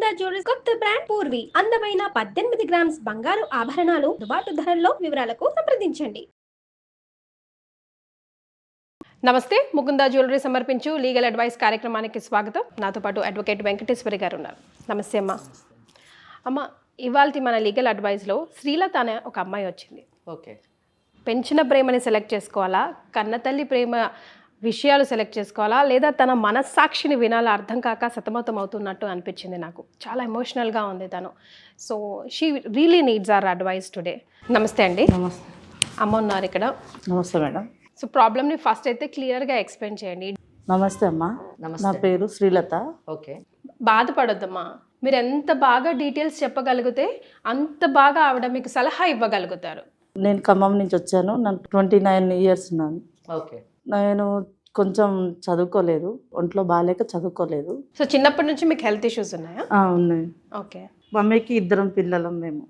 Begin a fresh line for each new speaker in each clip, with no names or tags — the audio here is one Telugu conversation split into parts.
ముకుందా జ్యువెలర్స్ కొత్త బ్రాండ్ పూర్వి అందమైన 18 గ్రామ్స్ బంగారు ఆభరణాలు దుబాటు ధరల్లో వివరాలకు సంప్రదించండి. నమస్తే, ముకుందా జ్యువెలరీ సమర్పించు లీగల్ అడ్వైస్ కార్యక్రమానికి స్వాగతం. నాతో పాటు అడ్వకేట్ వెంకటేశ్వరి గారు ఉన్నారు. నమస్తే అమ్మ. అమ్మ, ఇవాళ మన లీగల్ అడ్వైస్లో శ్రీలత అనే ఒక అమ్మాయి వచ్చింది.
ఓకే,
పెంచిన ప్రేమని సెలెక్ట్ చేసుకోవాలా, కన్నతల్లి ప్రేమ విషయాలు సెలెక్ట్ చేసుకోవాలా, లేదా తన మనస్సాక్షిని వినాలా అర్థం కాక సతమతం అవుతున్నట్టు అనిపించింది నాకు. చాలా ఎమోషనల్గా ఉంది తను. So she really needs our advice today. నమస్తే అండి.
నమస్తే.
అమ్మ ఉన్నారు ఇక్కడ.
నమస్తే మేడం.
సో ప్రాబ్లమ్ని ఫస్ట్ అయితే క్లియర్గా ఎక్స్ప్లెయిన్ చేయండి.
నమస్తే అమ్మా.
నమస్తే.
నా పేరు శ్రీలత.
ఓకే,
బాధపడొద్దమ్మా. మీరు ఎంత బాగా డీటెయిల్స్ చెప్పగలిగితే అంత బాగా ఆవిడ మీకు సలహా ఇవ్వగలుగుతారు.
నేను ఖమ్మం నుంచి వచ్చాను. నాకు 29 ఇయర్స్ ఉన్నాను.
ఓకే.
నేను కొంచెం చదువుకోలేదు, ఒంట్లో బాగాలేక చదువుకోలేదు.
సో చిన్నప్పటి నుంచి మీకు హెల్త్ ఇష్యూస్ ఉన్నాయా?
ఉన్నాయి.
ఓకే.
మమ్మీకి 2 పిల్లలం మేము,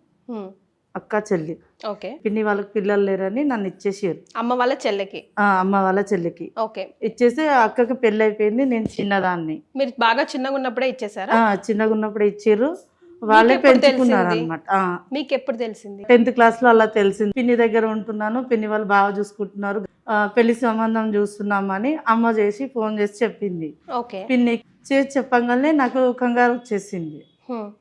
అక్క చెల్లి.
ఓకే.
పిన్ని వాళ్ళకి పిల్లలు లేరని నన్ను ఇచ్చేసారు.
అమ్మ వాళ్ళ చెల్లెకి?
అమ్మ వాళ్ళ చెల్లికి
ఓకే.
ఇచ్చేసి అక్కకి పెళ్ళి అయిపోయింది. నేను చిన్నదాన్ని.
మీరు బాగా చిన్నగా ఉన్నప్పుడే ఇచ్చేసారా?
చిన్నగా ఉన్నప్పుడు ఇచ్చారు, వాళ్ళే పెంచుకున్నారు అనమాట.
మీకు ఎప్పుడు తెలిసింది?
10th క్లాస్లో అలా తెలిసింది. పిన్ని దగ్గర ఉంటున్నాను, పిన్ని వాళ్ళు బాగా చూసుకుంటున్నారు, పెళ్లి సంబంధం చూస్తున్నామని అమ్మ చేసి ఫోన్ చేసి చెప్పింది.
ఓకే.
పిన్ని చేసి చెప్పగానే నాకు కంగారు వచ్చేసింది.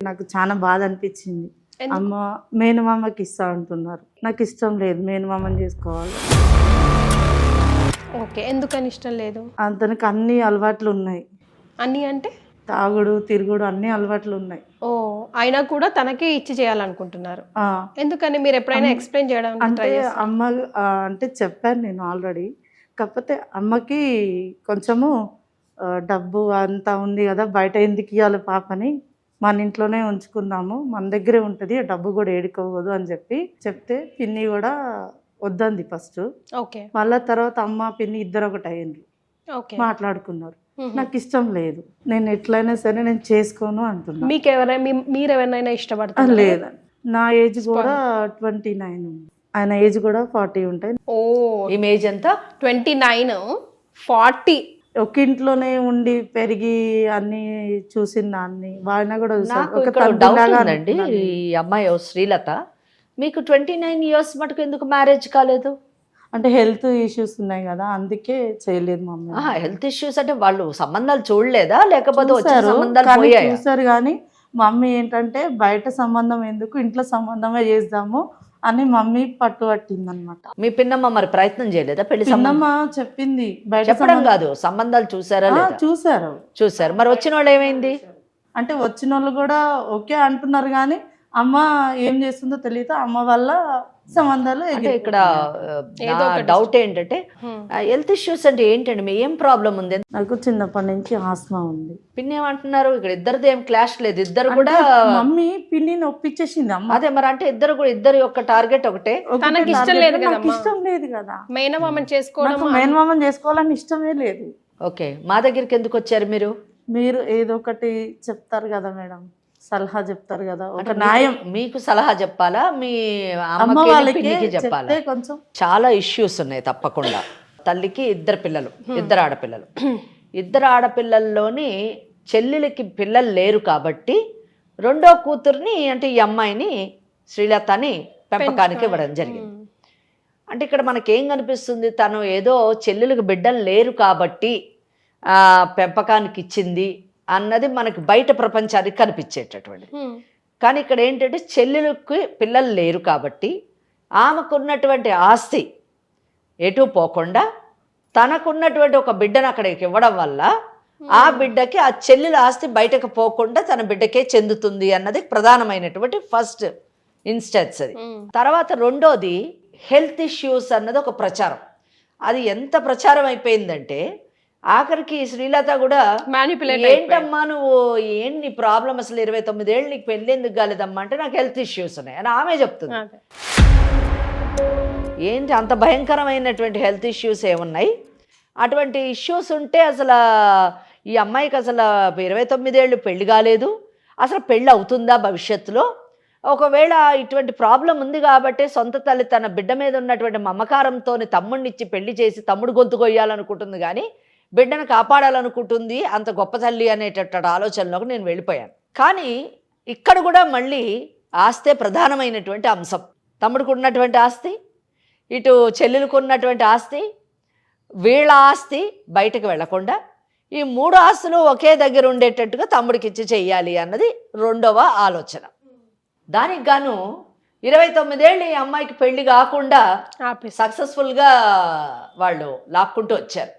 నాకు చాలా బాధ అనిపించింది. అమ్మ మేనమామకి ఇస్తా అంటున్నారు, నాకు ఇష్టం లేదు, మేనమామని చేసుకోవాలి.
ఓకే. ఎందుకని ఇష్టం లేదు?
అతనికి అన్ని అలవాట్లు ఉన్నాయి.
అన్ని అంటే?
తాగుడు తిరుగుడు అన్ని అలవాట్లు ఉన్నాయి.
ఓ, అయినా కూడా తనకే ఇచ్చి చేయాలనుకుంటున్నారు. ఎందుకని? మీరు ఎప్పుడైనా ఎక్స్ప్లెయిన్ చేయడం?
అంటే అమ్మ అంటే చెప్పాను నేను ఆల్రెడీ. కాకపోతే అమ్మకి కొంచెము డబ్బు అంతా ఉంది కదా, బయట ఎందుకు ఇవ్వాలి పాపని, మన ఇంట్లోనే ఉంచుకుందాము, మన దగ్గరే ఉంటుంది, డబ్బు కూడా ఏడుకోవద్దు అని చెప్తే పిన్ని కూడా వద్దంది ఫస్ట్.
ఓకే.
మళ్ళా తర్వాత అమ్మ పిన్ని ఇద్దరు ఒకటి అయ్యిండ్రు, మాట్లాడుకున్నారు. నాకు ఇష్టం లేదు, నేను ఎట్లయినా సరే నేను చేసుకోను అంటున్నా.
మీరు ఎవరైనా ఇష్టపడతారు?
లేదండి, నా ఏజ్ కూడా 29 ఉంది, ఆయన ఏజ్ కూడా 40 ఉంటాయి.
ఓ,
ఈ ఏజ్ ఎంత?
29, 40.
ఒక ఇంట్లోనే ఉండి పెరిగి అన్ని చూసిన దాన్ని వాళ్ళని కూడా
అండి. ఈ అమ్మాయి శ్రీలత, మీకు 29 ఇయర్స్ మటుకు ఎందుకు మ్యారేజ్ కాలేదు?
అంటే హెల్త్ ఇష్యూస్ ఉన్నాయి కదా, అందుకే చేయలేదు మమ్మీ.
హెల్త్ ఇష్యూస్ అంటే వాళ్ళు సంబంధాలు చూడలేదా, లేకపోతే
చూసారు కానీ మమ్మీ ఏంటంటే బయట సంబంధం ఎందుకు, ఇంట్లో సంబంధమే చేద్దాము అని మమ్మీ పట్టుబట్టింది అనమాట.
మీ పిన్నమ్మ మరి ప్రయత్నం చేయలేదా పెళ్లి?
పిన్నమ్మ చెప్పింది, బయట
చెప్పడం కాదు, సంబంధాలు చూసారా? చూసారు. మరి వచ్చిన వాళ్ళు ఏమైంది?
అంటే వచ్చిన వాళ్ళు కూడా ఓకే అంటున్నారు కానీ అమ్మ ఏం చేస్తుందో తెలియదు, అమ్మ వల్ల సంబంధాలు.
అంటే ఇక్కడ డౌట్ ఏంటంటే హెల్త్ ఇష్యూస్ అంటే ఏంటండి, మీ ఏం ప్రాబ్లం ఉంది?
నాకు చిన్నప్పటి నుంచి ఆస్మా ఉంది.
పిన్ని ఏమంటున్నారు? ఇక్కడ ఇద్దరిది ఏం క్లాష్ లేదు, ఇద్దరు కూడా
మమ్మీ పిన్నిని ఒప్పించేసింది అమ్మ.
అదే మరి, అంటే ఇద్దరు యొక్క టార్గెట్ ఒకటే.
తనకి ఇష్టం లేదు కదా,
ఇష్టం లేదు కదా,
మేనమామని చేసుకోవడం,
మేనమామని చేసుకోవాలని ఇష్టమే లేదు.
ఓకే. మా దగ్గరికి ఎందుకు వచ్చారు మీరు?
మీరు ఏదో ఒకటి చెప్తారు కదా మేడం, సలహా చెప్తారు కదా, ఒక న్యాయం.
మీకు సలహా చెప్పాలా, మీ
అమ్మ వాళ్ళకి
చెప్పాలా?
కొంచెం
చాలా ఇష్యూస్ ఉన్నాయి తప్పకుండా. తల్లికి 2 పిల్లలు, 2 ఆడపిల్లలు. 2 ఆడపిల్లల్లోని చెల్లెలకి పిల్లలు లేరు కాబట్టి రెండో కూతుర్ని, అంటే ఈ అమ్మాయిని శ్రీలతని పెంపకానికి ఇవ్వడం జరిగింది. అంటే ఇక్కడ మనకేం కనిపిస్తుంది, తను ఏదో చెల్లెలకు బిడ్డలు లేరు కాబట్టి పెంపకానికి ఇచ్చింది అన్నది మనకి బయట ప్రపంచానికి కనిపించేటటువంటి. కానీ ఇక్కడ ఏంటంటే చెల్లెలకు పిల్లలు లేరు కాబట్టి ఆమెకున్నటువంటి ఆస్తి ఎటు పోకుండా తనకున్నటువంటి ఒక బిడ్డను అక్కడికి ఇవ్వడం వల్ల ఆ బిడ్డకి ఆ చెల్లెల ఆస్తి బయటకు పోకుండా తన బిడ్డకే చెందుతుంది అన్నది ప్రధానమైనటువంటి ఫస్ట్ ఇన్స్టెన్స్. అది తర్వాత రెండోది హెల్త్ ఇష్యూస్ అన్నది ఒక ప్రచారం. అది ఎంత ప్రచారం అయిపోయిందంటే ఆఖరికి శ్రీలత కూడా ఏంటమ్మా నువ్వు నీ ప్రాబ్లం, అసలు 29 ఏళ్ళు నీకు పెళ్ళి ఎందుకు కాలేదమ్మా అంటే నాకు హెల్త్ ఇష్యూస్ ఉన్నాయి అని ఆమె చెప్తుంది. ఏంటి అంత భయంకరమైనటువంటి హెల్త్ ఇష్యూస్ ఏమున్నాయి? అటువంటి ఇష్యూస్ ఉంటే అసలు ఈ అమ్మాయికి అసలు 29 ఏళ్ళు పెళ్లి కాలేదు, అసలు పెళ్ళి అవుతుందా భవిష్యత్తులో? ఒకవేళ ఇటువంటి ప్రాబ్లం ఉంది కాబట్టి సొంత తల్లి తన బిడ్డ మీద ఉన్నటువంటి మమకారంతో తమ్ముడినిచ్చి పెళ్లి చేసి తమ్ముడు గొంతు కొయ్యాలనుకుంటుంది కానీ బిడ్డను కాపాడాలనుకుంటుంది అంత గొప్ప తల్లి అనేటటువంటి ఆలోచనలోకి నేను వెళ్ళిపోయాను. కానీ ఇక్కడ కూడా మళ్ళీ ఆస్తే ప్రధానమైనటువంటి అంశం. తమ్ముడికి ఉన్నటువంటి ఆస్తి, ఇటు చెల్లెలకు ఉన్నటువంటి ఆస్తి, వీళ్ళ ఆస్తి బయటకు వెళ్లకుండా ఈ 3 ఆస్తులు ఒకే దగ్గర ఉండేటట్టుగా తమ్ముడికి ఇచ్చి చెయ్యాలి అన్నది రెండవ ఆలోచన. దానికి గాను 29 ఏళ్ళు ఈ అమ్మాయికి పెళ్లి కాకుండా సక్సెస్ఫుల్గా వాళ్ళు లాక్కుంటూ వచ్చారు.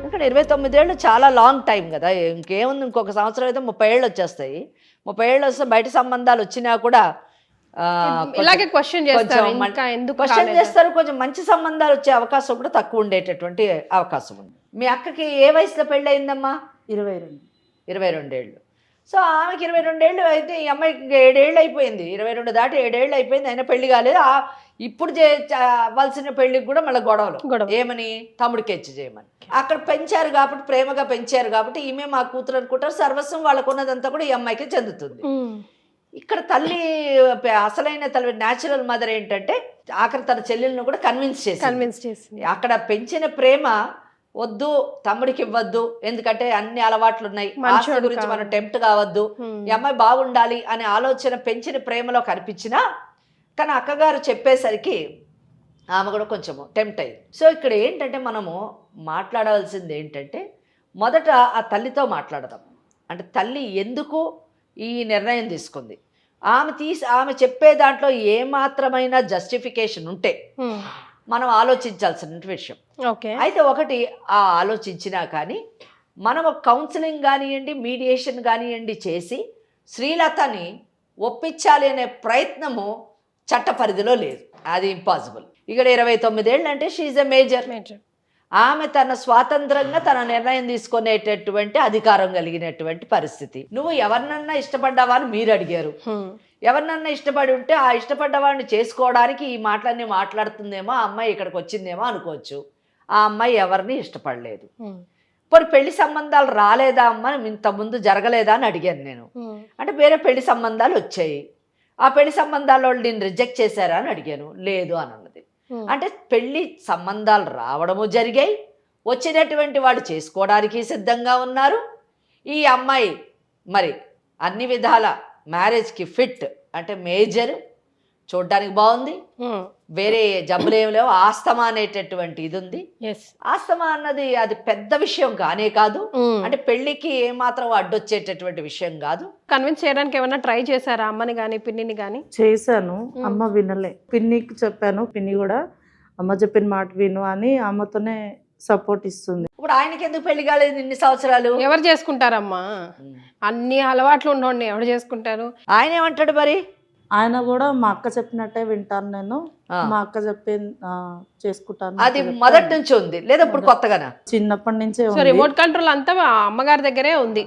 ఇక్కడ 29 ఏళ్ళు చాలా లాంగ్ టైం కదా. ఇంకేముంది, ఇంకొక సంవత్సరం అయితే 30 ఏళ్ళు వచ్చేస్తాయి. 30 ఏళ్ళు వస్తే బయట సంబంధాలు వచ్చినా కూడా
ఇలాగే క్వశ్చన్ చేస్తారు.
కొంచెం మంచి సంబంధాలు వచ్చే అవకాశం కూడా తక్కువ ఉండేటటువంటి అవకాశం ఉంది. మీ అక్కకి ఏ వయసులో పెళ్ళి అయిందమ్మా? 22 ఏళ్ళు. సో ఆమెకి 22 ఏళ్ళు అయితే ఈ అమ్మాయికి 7 ఏళ్ళు అయిపోయింది. 22 దాటి 7 ఏళ్ళు అయిపోయింది, అయినా పెళ్లి కాలేదు. ఇప్పుడు అవ్వాల్సిన పెళ్లికి కూడా మళ్ళీ గొడవలు. ఏమని? తమ్ముడికి ఇచ్చి చేయమని. అక్కడ పెంచారు కాబట్టి, ప్రేమగా పెంచారు కాబట్టి ఈమె మా కూతురు అనుకుంటారు. సర్వస్వం వాళ్ళకున్నదంతా కూడా ఈ అమ్మాయికి చెందుతుంది. ఇక్కడ తల్లి, అసలైన తల్లి, న్యాచురల్ మదర్ ఏంటంటే ఆఖరి తన చెల్లెలను కూడా కన్విన్స్ చేసి అక్కడ పెంచిన ప్రేమ వద్దు, తమ్ముడికి ఇవ్వద్దు, ఎందుకంటే అన్ని అలవాట్లు ఉన్నాయి, ఆస్తి గురించి మనం టెంప్ట్ కావద్దు, ఈ అమ్మాయి బాగుండాలి అనే ఆలోచన పెంచిన ప్రేమలో కనిపించినా కానీ అక్కగారు చెప్పేసరికి ఆమె కూడా కొంచెము టెంప్ట్ అయ్యింది. సో ఇక్కడ ఏంటంటే మనము మాట్లాడవలసింది ఏంటంటే మొదట ఆ తల్లితో మాట్లాడదాం. అంటే తల్లి ఎందుకు ఈ నిర్ణయం తీసుకుంది, ఆమె చెప్పే దాంట్లో ఏమాత్రమైన జస్టిఫికేషన్ ఉంటే మనం ఆలోచించాల్సిన విషయం. అయితే ఒకటి, ఆ ఆలోచించినా కానీ మనం కౌన్సిలింగ్ కానివ్వండి, మీడియేషన్ కానివ్వండి చేసి శ్రీలతని ఒప్పించాలి అనే ప్రయత్నము చట్ట పరిధిలో లేదు. అది ఇంపాసిబుల్. ఇక్కడ 29 ఏళ్ళు అంటే షీఈ్ ఎ మేజర్. ఆమె తన స్వాతంత్రంగా తన నిర్ణయం తీసుకునేటటువంటి అధికారం కలిగినటువంటి పరిస్థితి. నువ్వు ఎవరినన్నా ఇష్టపడ్డావా అని మీరు అడిగారు. ఎవరినన్నా ఇష్టపడి ఉంటే ఆ ఇష్టపడ్డవాడిని చేసుకోవడానికి ఈ మాటలన్నీ మాట్లాడుతుందేమో, ఆ అమ్మాయి ఇక్కడికి వచ్చిందేమో అనుకోవచ్చు. ఆ అమ్మాయి ఎవరిని ఇష్టపడలేదు. మరి పెళ్లి సంబంధాలు రాలేదా అమ్మ, ఇంతకుముందు జరగలేదా అని అడిగాను నేను. అంటే వేరే పెళ్లి సంబంధాలు వచ్చాయి, ఆ పెళ్లి సంబంధాల వాళ్ళు నేను రిజెక్ట్ చేశారా అని అడిగాను. లేదు అని అన్నది. అంటే పెళ్లి సంబంధాలు రావడము జరిగాయి, వచ్చినటువంటి వాడు చేసుకోవడానికి సిద్ధంగా ఉన్నారు. ఈ అమ్మాయి మరి అన్ని విధాల మ్యారేజ్కి ఫిట్, అంటే మేజర్, చూడ్డానికి బాగుంది, వేరే జబ్బులు ఏమి లేవు, ఆస్తమా అనేటటువంటి ఇది ఉంది. ఆస్తమా అన్నది అది పెద్ద విషయం కానే కాదు, అంటే పెళ్లికి ఏమాత్రం అడ్డొచ్చేటటువంటి విషయం కాదు.
కన్విన్స్ చేయడానికి ఏమైనా ట్రై చేశారా అమ్మని కానీ పిన్నిని కానీ?
చేశాను, అమ్మ వినలే. పిన్నికి చెప్పాను, పిన్ని కూడా అమ్మ చెప్పిన మాట విను అని అమ్మతోనే సపోర్ట్ ఇస్తుంది.
ఇప్పుడు ఆయనకి ఎందుకు పెళ్లి కాలేదు ఇన్ని సంవత్సరాలు?
ఎవరు చేసుకుంటారమ్మా, అన్ని అలవాట్లు ఉండోండి, ఎవరు చేసుకుంటారు?
ఆయన ఏమంటాడు మరి?
ఆయన కూడా మా అక్క చెప్పినట్టే వింటాను, నేను మా అక్క చెప్పి చేసుకుంటాను.
అది మొదటి నుంచి ఉంది లేదా ఇప్పుడు కొత్తగానా?
చిన్నప్పటి నుంచే.
సో రిమోట్ కంట్రోల్ అంతా అమ్మగారి దగ్గరే ఉంది.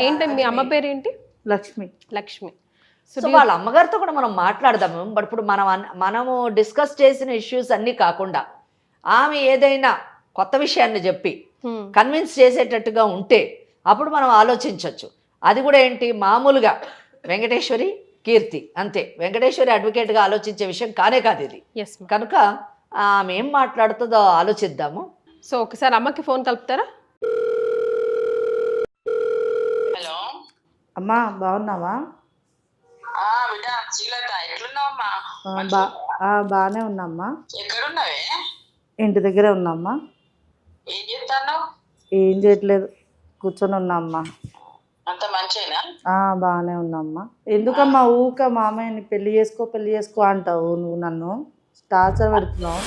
ఏంటి మీ అమ్మ పేరు ఏంటి? లక్ష్మి.
సో వాళ్ళ అమ్మగారితో కూడా మనం మాట్లాడదాము. బట్ ఇప్పుడు మనము డిస్కస్ చేసిన ఇష్యూస్ అన్నీ కాకుండా ఆమె ఏదైనా కొత్త విషయాన్ని చెప్పి కన్విన్స్ చేసేటట్టుగా ఉంటే అప్పుడు మనం ఆలోచించవచ్చు. అది కూడా ఏంటి, మామూలుగా వెంకటేశ్వరి కీర్తి అంతే, వెంకటేశ్వరి అడ్వకేట్గా ఆలోచించే విషయం కానే కాదు ఇది. కనుక ఆమె ఏం మాట్లాడుతుందో ఆలోచిద్దాము.
సో ఒకసారి అమ్మకి ఫోన్ కలుపుతారా?
హలో
అమ్మా, బాగున్నావా? బాగానే ఉన్నామ్మా.
ఎక్కడున్నావే?
ఇంటి దగ్గరే ఉన్నామ్మా.
ఏం చేస్తాను?
ఏం చేయట్లేదు, కూర్చొని ఉన్నామ్మా.
అంత మంచిగా?
బాగానే ఉన్నామ్మా. ఎందుకమ్మా ఊక మామయ్యని పెళ్లి చేసుకో అంటావు? నువ్వు నన్ను టార్చర్ పెడుతున్నావు.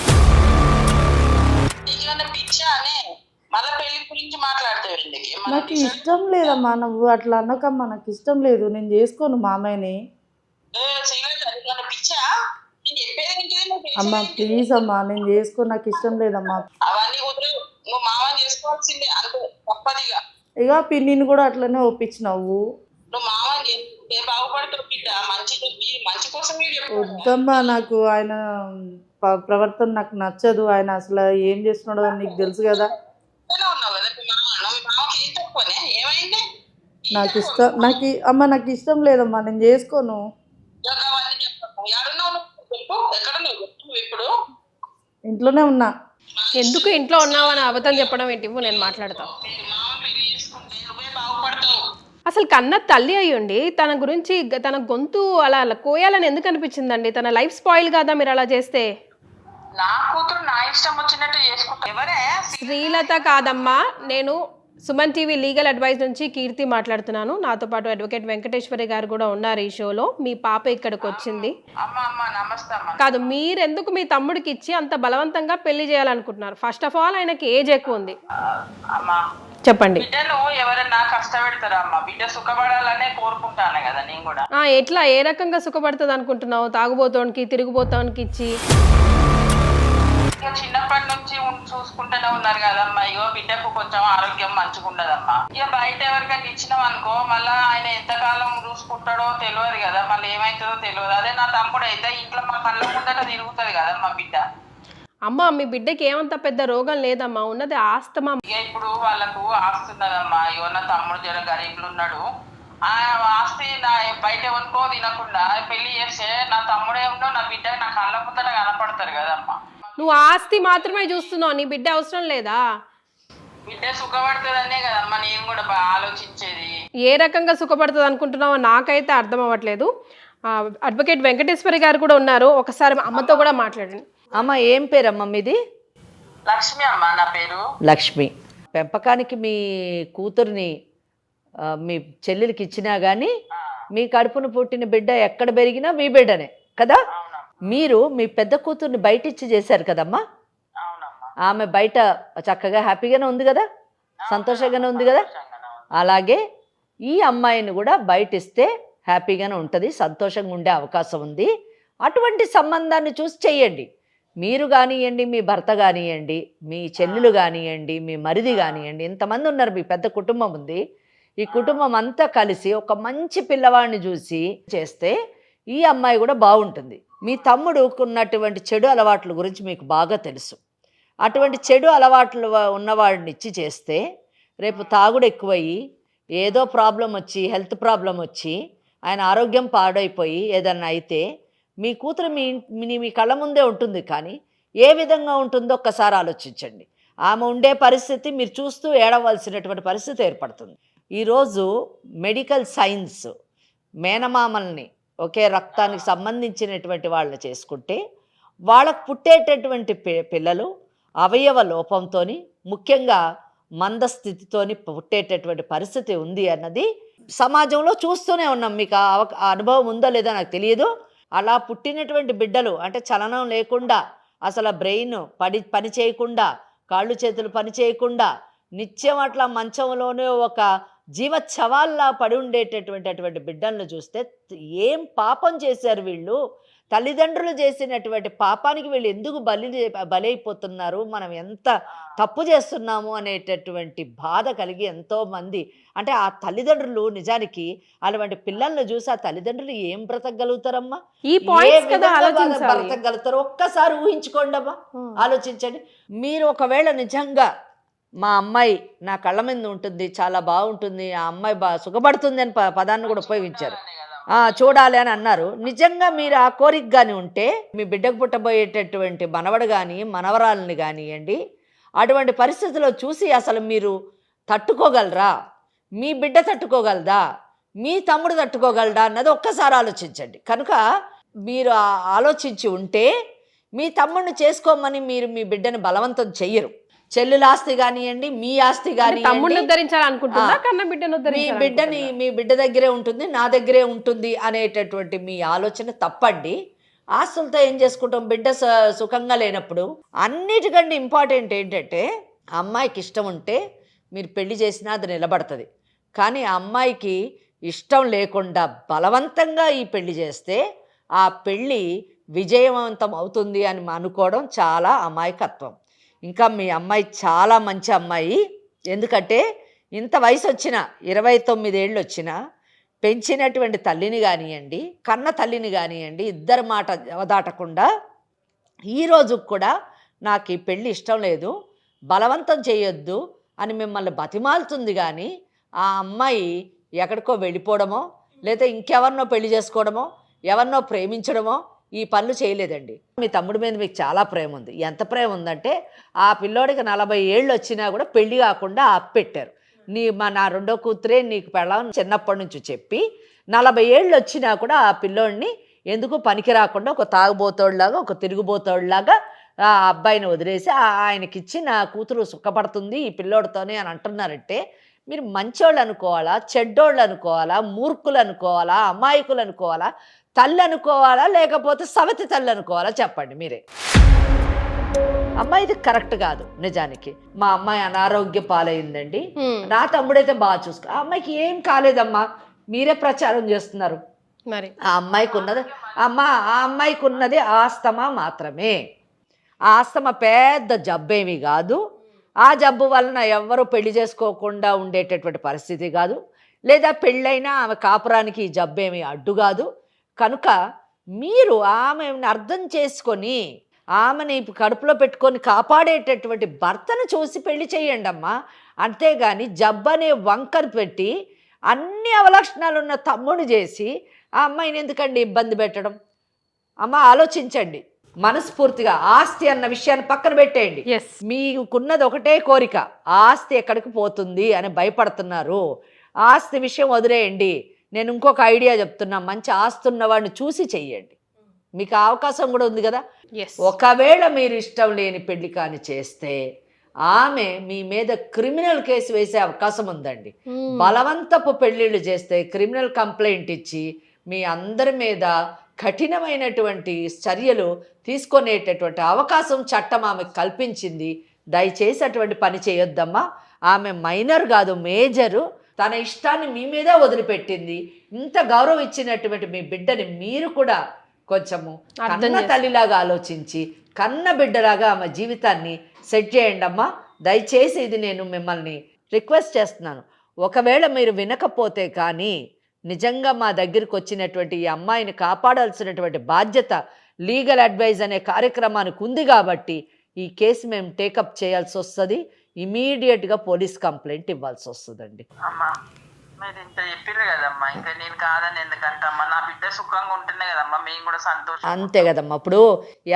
నాకు ఇష్టం లేదమ్మా, నువ్వు అట్లా అనకమ్మా. నాకు ఇష్టం లేదు, నేను చేసుకోను మామయ్యని. అమ్మా ప్లీజ్ అమ్మా, నేను చేసుకో, నాకు ఇష్టం లేదమ్మా. ఇక పిన్నిని కూడా అట్లనే ఒప్పించినావు. వద్దమ్మా, నాకు ఆయన ప్రవర్తన నాకు నచ్చదు. ఆయన అసలు ఏం చేస్తున్నాడో నీకు తెలుసు కదా. నాకు ఇష్టం లేదమ్మా, నేను చేసుకోను. ఇంట్లోనే ఉన్నా.
ఎందుకు ఇంట్లో ఉన్నావు అని అబద్ధం చెప్పడం ఏంటి? నేను మాట్లాడతా. అసలు కన్న తల్లి అయ్యుండి తన గురించి తన గొంతు అలా కోయాలని ఎందుకు అనిపించిందండి? తన లైఫ్ స్పాయిల్ కాదా మీరు అలా చేస్తే?
నా కూతురు నా ఇష్టం వచ్చినట్టు చేసుకుంటా. ఎవరే
శ్రీలత కాదమ్మా, నేను సుమన్ టీవీ లీగల్ అడ్వైస్ నుంచి కీర్తి మాట్లాడుతున్నాను. నాతో పాటు అడ్వకేట్ వెంకటేశ్వరి గారు కూడా ఉన్నారు ఈ షోలో. మీ పాప ఇక్కడికి వచ్చింది.
అమ్మ నమస్తే అమ్మ.
కాదు, మీరెందుకు మీ తమ్ముడికి ఇచ్చి అంత బలవంతంగా పెళ్లి చేయాలనుకుంటున్నారు? ఫస్ట్ ఆఫ్ ఆల్ ఆయనకి ఏజ్ ఎక్కువ ఉంది.
అమ్మా
చెప్పండి.
బిడ్డను ఎవరైనా కష్టపెడతారా అమ్మ? బిడ్డ సుఖపడాలనే కోరుకుంటాను కదా నేను కూడా.
ఎట్లా ఏ రకంగా సుఖపడుతుంది అనుకుంటున్నావు? తాగుబోతోనికి తిరుగుబోతోనికి ఇచ్చి
చిన్నప్పటి నుంచి చూసుకుంటూనే ఉన్నారు కదమ్మా. ఇగో బిడ్డకు కొంచెం ఆరోగ్యం మంచిగా ఉండదమ్మా. ఇక బయట ఎవరికైనా ఇచ్చినాం అనుకో మళ్ళీ ఆయన ఎంతకాలం చూసుకుంటాడో తెలియదు కదా, మళ్ళీ ఏమైతుందో తెలియదు. అదే నా తమ్ముడు అయితే ఇంట్లో మా కళ్ళ ముందట తిరుగుతుంది కదమ్మా బిడ్డ.
అమ్మ, మీ బిడ్డకి ఏమంత పెద్ద రోగం లేదమ్మా, ఉన్నది ఆస్తమా.
ఇక ఇప్పుడు వాళ్ళకు ఆస్తున్నదమ్మా. ఇగో నా తమ్ముడు జర గరీబులు ఉన్నాడు. ఆ ఆస్తి నా బయట ఎవరికో తినకుండా పెళ్లి చేస్తే నా తమ్ముడే ఉన్నో నా బిడ్డ నా కళ్ళ ముందట కనపడతారు కదమ్మా.
నువ్వు ఆస్తి మాత్రమే చూస్తున్నావు, నీ బిడ్డ అవసరం లేదా?
బిడ్డ సుఖపడుతుందనే కదమ్మా నేను కూడా బాగా ఆలోచించేది.
ఏ రకంగా సుఖపడుతుంది అనుకుంటున్నావో నాకైతే అర్థం అవ్వట్లేదు. అడ్వకేట్ వెంకటేశ్వరి గారు కూడా ఉన్నారు, ఒకసారి అమ్మతో కూడా మాట్లాడండి.
అమ్మ ఏం పేరమ్మ మీది?
లక్ష్మి అమ్మ నా పేరు.
లక్ష్మి. పెంపకానికి మీ కూతుర్ని మీ చెల్లెలికి ఇచ్చినా కానీ మీ కడుపును పుట్టిన బిడ్డ ఎక్కడ పెరిగినా మీ బిడ్డనే కదా. మీరు మీ పెద్ద కూతుర్ని బయట ఇచ్చి చేశారు కదమ్మా. ఆమె బయట చక్కగా హ్యాపీగానే ఉంది కదా, సంతోషంగానే ఉంది కదా. అలాగే ఈ అమ్మాయిని కూడా బయట ఇస్తే హ్యాపీగానే ఉంటుంది, సంతోషంగా ఉండే అవకాశం ఉంది. అటువంటి సంబంధాన్ని చూసి చెయ్యండి. మీరు కానివ్వండి, మీ భర్త కానివ్వండి, మీ చెల్లెలు కానివ్వండి, మీ మరిది కానివ్వండి, ఇంతమంది ఉన్నారు, మీ పెద్ద కుటుంబం ఉంది. ఈ కుటుంబం అంతా కలిసి ఒక మంచి పిల్లవాడిని చూసి చేస్తే ఈ అమ్మాయి కూడా బాగుంటుంది. మీ తమ్ముడుకు ఉన్నటువంటి చెడు అలవాట్ల గురించి మీకు బాగా తెలుసు. అటువంటి చెడు అలవాట్లు ఉన్నవాడిని ఇచ్చి చేస్తే రేపు తాగుడు ఎక్కువయ్యి ఏదో ప్రాబ్లం వచ్చి, హెల్త్ ప్రాబ్లం వచ్చి ఆయన ఆరోగ్యం పాడైపోయి ఏదన్నా అయితే మీ కూతురు మీ కళ్ళ ముందే ఉంటుంది, కానీ ఏ విధంగా ఉంటుందో ఒక్కసారి ఆలోచించండి. ఆమె ఉండే పరిస్థితి మీరు చూస్తూ ఏడవలసినటువంటి పరిస్థితి ఏర్పడుతుంది. ఈరోజు మెడికల్ సైన్స్ మేనమామల్ని ఒకే రక్తానికి సంబంధించినటువంటి వాళ్ళని చేసుకుంటే వాళ్ళకు పుట్టేటటువంటి పిల్లలు అవయవ లోపంతో, ముఖ్యంగా మందస్థితితోని పుట్టేటటువంటి పరిస్థితి ఉంది అన్నది సమాజంలో చూస్తూనే ఉన్నాం. మీకు ఆ అనుభవం ఉందో లేదో నాకు తెలియదు. అలా పుట్టినటువంటి బిడ్డలు అంటే చలనం లేకుండా, అసలు బ్రెయిన్ పని చేయకుండా, కాళ్ళు చేతులు పని చేయకుండా నిత్యం అట్లా మంచంలోనే ఒక జీవచ్చవాల్లా పడి ఉండేటటువంటి బిడ్డలను చూస్తే ఏం పాపం చేశారు వీళ్ళు, తల్లిదండ్రులు చేసినటువంటి పాపానికి వీళ్ళు ఎందుకు బలైపోతున్నారు, మనం ఎంత తప్పు చేస్తున్నాము అనేటటువంటి బాధ కలిగి ఎంతోమంది, అంటే ఆ తల్లిదండ్రులు నిజానికి అటువంటి పిల్లల్ని చూసి ఆ తల్లిదండ్రులు ఏం బ్రతకగలుగుతారమ్మా,
ఈ పాయింట్స్ కదా ఆలోచించాలి.
బ్రతకగలుగుతారు ఒక్కసారి ఊహించుకోండి అమ్మా, ఆలోచించండి. మీరు ఒకవేళ నిజంగా మా అమ్మాయి నా కళ్ళ మీద ఉంటుంది, చాలా బాగుంటుంది, ఆ అమ్మాయి సుఖపడుతుంది అని పదాన్ని కూడా ఉపయోగించారు, చూడాలి అని అన్నారు. నిజంగా మీరు ఆ కోరిక కానీ ఉంటే మీ బిడ్డకు పుట్టబోయేటటువంటి మనవడు కానీ మనవరాలని కానివ్వండి, అటువంటి పరిస్థితుల్లో చూసి అసలు మీరు తట్టుకోగలరా, మీ బిడ్డ తట్టుకోగలదా, మీ తమ్ముడు తట్టుకోగలడా అన్నది ఒక్కసారి ఆలోచించండి. కనుక మీరు ఆలోచించి ఉంటే మీ తమ్ముడిని చేసుకోమని మీరు మీ బిడ్డని బలవంతం చెయ్యరు. చెల్లెల ఆస్తి కానివ్వండి, మీ ఆస్తి కానివ్వండి, మీ బిడ్డ దగ్గరే ఉంటుంది, నా దగ్గరే ఉంటుంది అనేటటువంటి మీ ఆలోచన తప్పండి. ఆస్తులతో ఏం చేసుకుంటాం, బిడ్డ సుఖంగా లేనప్పుడు. అన్నిటికంటే ఇంపార్టెంట్ ఏంటంటే అమ్మాయికి ఇష్టం ఉంటే మీరు పెళ్లి చేసినా అది నిలబడుతుంది. కానీ ఆ అమ్మాయికి ఇష్టం లేకుండా బలవంతంగా ఈ పెళ్లి చేస్తే ఆ పెళ్ళి విజయవంతం అవుతుంది అని అనుకోవడం చాలా అమాయకత్వం. ఇంకా మీ అమ్మాయి చాలా మంచి అమ్మాయి, ఎందుకంటే ఇంత వయసు వచ్చినా 29 ఏళ్ళు వచ్చినా పెంచినటువంటి తల్లిని కానివ్వండి, కన్న తల్లిని కానివ్వండి, ఇద్దరి మాట దాటకుండా ఈరోజు కూడా నాకు ఈ పెళ్ళి ఇష్టం లేదు, బలవంతం చేయొద్దు అని మిమ్మల్ని బతిమాలుతుంది. కానీ ఆ అమ్మాయి ఎక్కడికో వెళ్ళిపోవడమో లేదా ఇంకెవరినో పెళ్లి చేసుకోవడమో ఎవరినో ప్రేమించడమో ఈ పనులు చేయలేదండి. మీ తమ్ముడి మీద మీకు చాలా ప్రేమ ఉంది. ఎంత ప్రేమ ఉందంటే ఆ పిల్లోడికి 40 ఏళ్ళు వచ్చినా కూడా పెళ్లి కాకుండా ఆపెట్టారు. నా రెండో కూతురే నీకు పెళ్ళం చిన్నప్పటి నుంచి చెప్పి 40 ఏళ్ళు వచ్చినా కూడా ఆ పిల్లోడిని ఎందుకు పనికి రాకుండా ఒక తాగుబోతోళ్ళలాగా ఒక తిరుగుబోతోళ్ళలాగా ఆ అబ్బాయిని వదిలేసి ఆయనకిచ్చి నా కూతురు సుఖపడుతుంది ఈ పిల్లోడితోనే అని అంటున్నారంటే మీరు మంచోళ్ళు అనుకోవాలా, చెడ్డోళ్ళు అనుకోవాలా, మూర్ఖులు అనుకోవాలా, అమాయకులు అనుకోవాలా, తల్లి అనుకోవాలా, లేకపోతే సవతి తల్లి అనుకోవాలా చెప్పండి మీరే. అమ్మాయిది కరెక్ట్ కాదు నిజానికి. మా అమ్మాయి అనారోగ్య పాలైందండి, నా తమ్ముడైతే బాగా చూసుకో. ఆ అమ్మాయికి ఏం కాలేదమ్మా, మీరే ప్రచారం చేస్తున్నారు.
మరి
ఆ అమ్మాయికి ఉన్నది ఆస్తమా మాత్రమే. ఆస్తమా పెద్ద జబ్బేమీ కాదు. ఆ జబ్బు వలన ఎవ్వరూ పెళ్లి చేసుకోకుండా ఉండేటటువంటి పరిస్థితి కాదు, లేదా పెళ్ళైనా ఆమె కాపురానికి ఈ జబ్బేమీ అడ్డు కాదు. కనుక మీరు ఆమెను అర్థం చేసుకొని ఆమెని కడుపులో పెట్టుకొని కాపాడేటటువంటి భర్తను చూసి పెళ్లి చేయండి అమ్మా. అంతేగాని జబ్బనే వంకర పెట్టి అన్ని అవలక్షణాలు ఉన్న తమ్ముడు చేసి ఆ అమ్మాయిని ఎందుకండి ఇబ్బంది పెట్టడం? అమ్మ ఆలోచించండి మనస్ఫూర్తిగా. ఆస్తి అన్న విషయాన్ని పక్కన పెట్టేయండి. మీకున్నది ఒకటే కోరిక, ఆస్తి ఎక్కడికి పోతుంది అని భయపడుతున్నారు. ఆస్తి విషయం వదిలేయండి. నేను ఇంకొక ఐడియా చెప్తున్నా, మంచి ఆస్తి ఉన్నవాడిని చూసి చెయ్యండి. మీకు అవకాశం కూడా ఉంది కదా. ఒకవేళ మీరు ఇష్టం లేని పెళ్లి కాని చేస్తే ఆమె మీ మీద క్రిమినల్ కేసు వేసే అవకాశం ఉందండి. బలవంతపు పెళ్లిళ్ళు చేస్తే క్రిమినల్ కంప్లైంట్ ఇచ్చి మీ అందరి మీద కఠినమైనటువంటి చర్యలు తీసుకునేటటువంటి అవకాశం చట్టం ఆమెకు కల్పించింది. దయచేసి అటువంటి పని చేయొద్దమ్మా. ఆమె మైనర్ కాదు, మేజరు. తన ఇష్టాన్ని మీ మీదే వదిలిపెట్టింది. ఇంత గౌరవం ఇచ్చినటువంటి మీ బిడ్డని మీరు కూడా కొంచెము కన్న తల్లిలాగా ఆలోచించి కన్న బిడ్డలాగా ఆమె జీవితాన్ని సెట్ చేయండి అమ్మా. దయచేసి ఇది నేను మిమ్మల్ని రిక్వెస్ట్ చేస్తున్నాను. ఒకవేళ మీరు వినకపోతే కానీ నిజంగా మా దగ్గరికి వచ్చినటువంటి ఈ అమ్మాయిని కాపాడాల్సినటువంటి బాధ్యత లీగల్ అడ్వైజ్ అనే కార్యక్రమానికి ఉంది కాబట్టి ఈ కేసు మేము టేకప్ చేయాల్సి వస్తుంది. ఇమీడియట్గా పోలీస్ కంప్లైంట్ ఇవ్వాల్సి వస్తుందండి.
అమ్మా మీరు ఇంత చెప్పారు కదమ్మా, ఇంకా నేను కాదని ఎందుకంటే అమ్మా నా బిడ్డ సుఖంగా ఉంటున్నాయి కదమ్మా, మేము కూడా సంతోషం.
అంతే కదమ్మా. ఇప్పుడు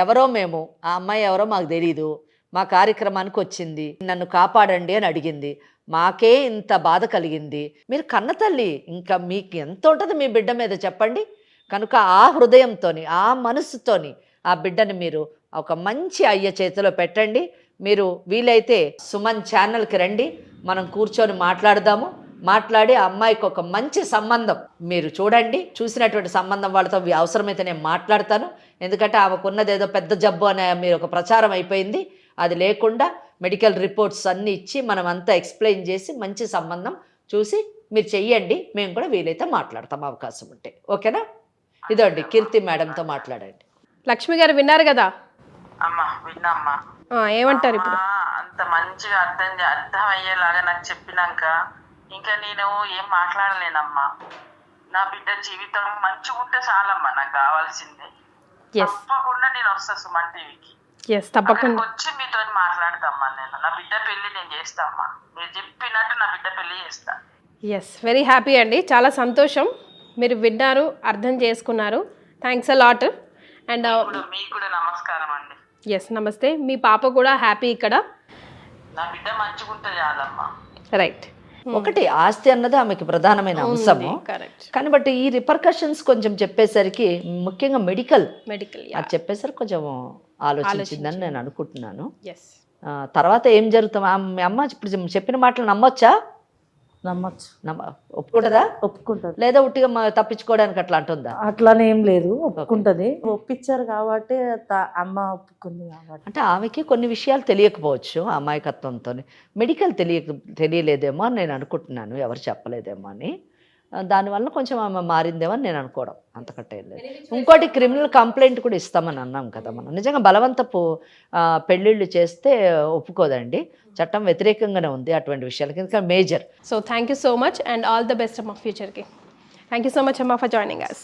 ఎవరో మేము, ఆ అమ్మాయి ఎవరో మాకు తెలీదు, మా కార్యక్రమానికి వచ్చింది, నన్ను కాపాడండి అని అడిగింది. మాకే ఇంత బాధ కలిగింది. మీరు కన్న తల్లి, ఇంకా మీకు ఎంత ఉంటుంది మీ బిడ్డ మీద చెప్పండి. కనుక ఆ హృదయంతోని ఆ మనసుతోని ఆ బిడ్డని మీరు ఒక మంచి అయ్య చేతిలో పెట్టండి. మీరు వీలైతే సుమన్ ఛానల్కి రండి, మనం కూర్చొని మాట్లాడదాము. మాట్లాడి ఆ అమ్మాయికి ఒక మంచి సంబంధం మీరు చూడండి. చూసినటువంటి సంబంధం వాళ్ళతో అవసరమైతే నేను మాట్లాడతాను. ఎందుకంటే ఆమెకున్నది ఏదో పెద్ద జబ్బు అనే మీరు ఒక ప్రచారం అయిపోయింది. అది లేకుండా మెడికల్ రిపోర్ట్స్ అన్నీ ఇచ్చి మనం అంతా ఎక్స్ప్లెయిన్ చేసి మంచి సంబంధం చూసి మీరు చెయ్యండి. మేము కూడా వీలైతే మాట్లాడతాం అవకాశం ఉంటే. ఓకేనా? ఇదండి కీర్తి మేడంతో మాట్లాడండి.
లక్ష్మి గారు విన్నారు కదా?
అమ్మా విన్నామ్మా.
ఏమంటారు ఇప్పుడు?
అంత మంచిగా అర్థం అయ్యేలాగా నాకు చెప్పినాక ఇంకా నేను ఏం మాట్లాడలేనమ్మా. నా బిడ్డ జీవితం మంచిగా ఉంటే చాలమ్మా, నాకు కావాల్సిందే. తప్పకుండా నేను వస్తా సుమన్ టీవీకి. తప్పకుండా వచ్చి మీతో మాట్లాడతామ్మా. నా బిడ్డ పెళ్లి నేను చేస్తామ్మా, మీరు చెప్పినట్టు నా బిడ్డ పెళ్లి చేస్తా.
వెరీ హ్యాపీ అండి, చాలా సంతోషం. మీరు విన్నారు, అర్థం చేసుకున్నారు. Thanks a lot. అండ్
మీకు కూడా నమస్కారం అండి.
నమస్తే. మీ పాప కూడా హ్యాపీ ఇక్కడ.
నా బిడ్డ మంచిగా ఉంటే చాలమ్మా.
రైట్.
ఒకటి ఆస్తి అన్నది ఆమెకి ప్రధానమైన అంశము. కానీ బట్ ఈ రిపర్కషన్స్ కొంచెం చెప్పేసరికి ముఖ్యంగా మెడికల్ అది చెప్పేసరికి కొంచెం ఆలోచించిందని నేను అనుకుంటున్నాను. తర్వాత ఏం జరుగుతాం? మీ అమ్మ ఇప్పుడు చెప్పిన మాటలు నమ్మొచ్చా?
నమ్మచ్చు.
ఒప్పుకుంటుందా?
ఒప్పుకుంటుంది.
లేదా ఉట్టిగా తప్పించుకోవడానికి అట్లా అంటుందా?
అట్లానే ఏం లేదు, ఒప్పుకుంటుంది. ఒప్పించారు కాబట్టి అమ్మ ఒప్పుకుంది కాబట్టి.
అంటే ఆమెకి కొన్ని విషయాలు తెలియకపోవచ్చు అమాయకత్వంతో. మెడికల్ తెలియలేదేమో అని నేను అనుకుంటున్నాను, ఎవరు చెప్పలేదేమో అని. దానివల్ల కొంచెం ఆమె మారిందేమో అని నేను అనుకోవడం, అంతకంటే లేదు. ఇంకోటి క్రిమినల్ కంప్లైంట్ కూడా ఇస్తామని అన్నాం కదా మనం. నిజంగా బలవంతపు పెళ్ళిళ్ళు చేస్తే ఒప్పుకోదండి, చట్టం వ్యతిరేకంగానే ఉంది అటువంటి విషయాలకి, ఎందుకంటే major.
So thank you so much and all the best అమ్మ ఫ్యూచర్కి. థ్యాంక్ యూ సో మచ్ అమ్మ ఫర్ జాయినింగ్ us.